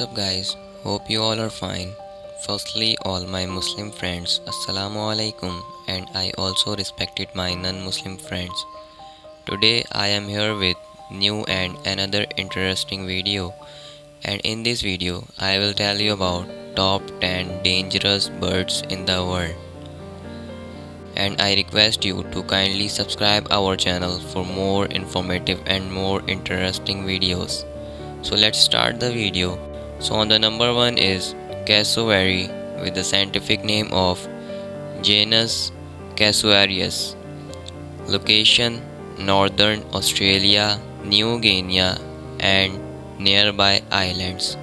up guys, hope you all are fine. Firstly, all my Muslim friends, Assalamu alaikum, and I also respected my non-Muslim friends. Today I am here with new and another interesting video, and in this video I will tell you about top 10 dangerous birds in the world. And I request you to kindly subscribe our channel for more informative and more interesting videos. So let's start the video. So on the number 1 is cassowary with the scientific name of genus Casuarius. Location northern Australia, New Guinea and nearby islands.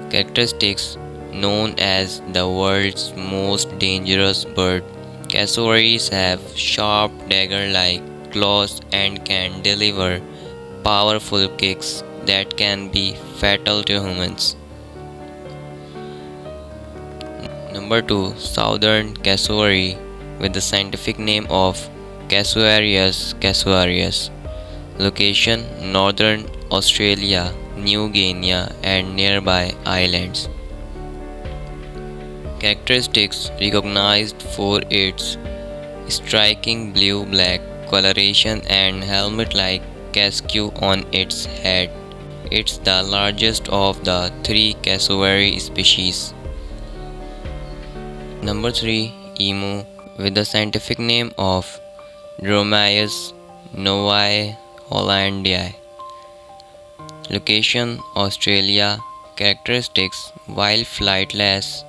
Characteristics known as the world's most dangerous bird. Cassowaries have sharp dagger-like claws and can deliver powerful kicks that can be fatal to humans. Number 2. Southern cassowary with the scientific name of Casuarius casuarius. Location northern Australia, New Guinea and nearby islands. Characteristics recognized for its striking blue-black coloration and helmet-like casque on its head. It's the largest of the 3 cassowary species. Number 3. Emu with the scientific name of Dromaeus novae hollandii. Location Australia. Characteristics while flightless,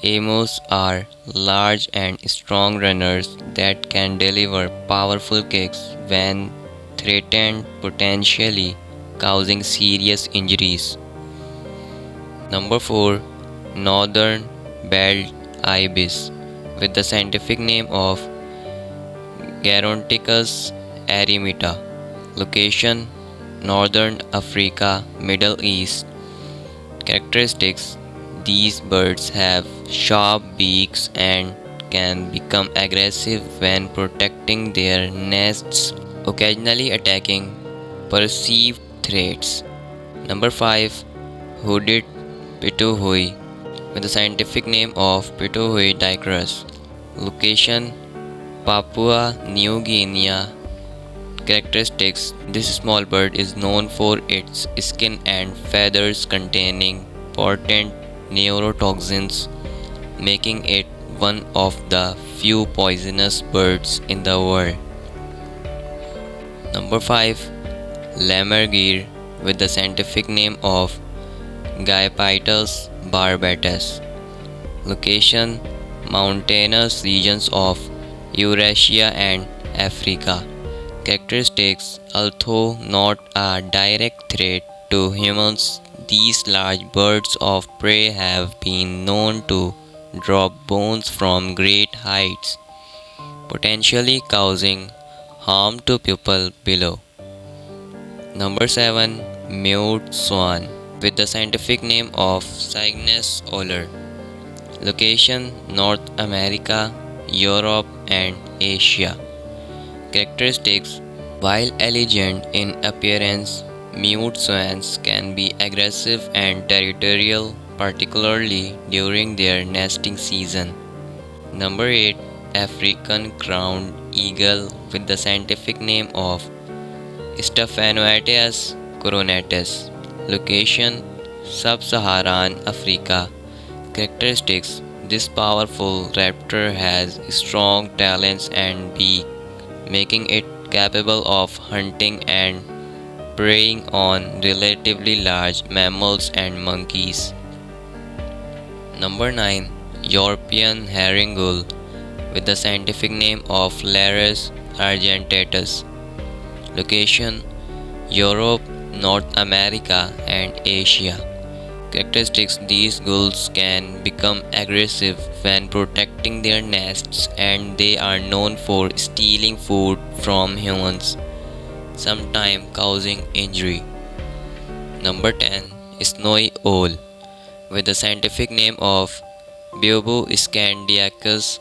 emus are large and strong runners that can deliver powerful kicks when threatened, potentially causing serious injuries. Number 4. Northern belt ibis with the scientific name of Geronticus eremita. Location northern Africa, Middle East. Characteristics: these birds have sharp beaks and can become aggressive when protecting their nests, occasionally attacking perceived threats. Number 5. Hooded pituhui with the scientific name of Pituhui digrus. Location Papua New Guinea. Characteristics: this small bird is known for its skin and feathers containing potent neurotoxins, making it one of the few poisonous birds in the world. Number 5. Lammergeier with the scientific name of Gypaetus barbatus. Location mountainous regions of Eurasia and Africa. Characteristics: although not a direct threat to humans, these large birds of prey have been known to drop bones from great heights, potentially causing harm to people below. Number 7. Mute swan with the scientific name of Cygnus oler. Location North America, Europe and Asia. Characteristics: while elegant in appearance, mute swans can be aggressive and territorial, particularly during their nesting season. Number 8. African crowned eagle with the scientific name of Stephanotis coronatus. Location Sub-Saharan Africa. Characteristics: this powerful raptor has strong talons and beak, making it capable of hunting and preying on relatively large mammals and monkeys. Number 9. European herring gull with the scientific name of Larus argentatus. Location Europe, North America and Asia. Characteristics: these gulls can become aggressive when protecting their nests and they are known for stealing food from humans, sometimes causing injury. Number 10. Snowy owl with the scientific name of Bubu scandiacus.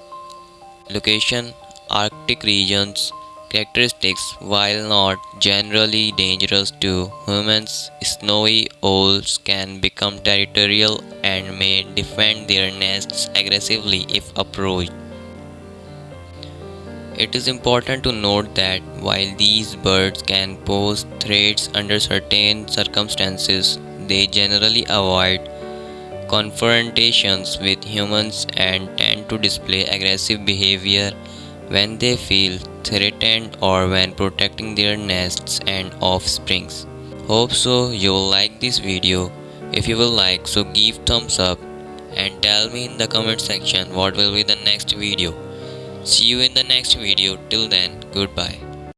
Location Arctic regions. characteristics. While not generally dangerous to humans, snowy owls can become territorial and may defend their nests aggressively if approached. It is important to note that while these birds can pose threats under certain circumstances, they generally avoid confrontations with humans and tend to display aggressive behavior when they feel threatened or when protecting their nests and offsprings. Hope so you will like this video. If you will like, so give thumbs up and tell me in the comment section what will be the next video. See you in the next video. Till then, goodbye.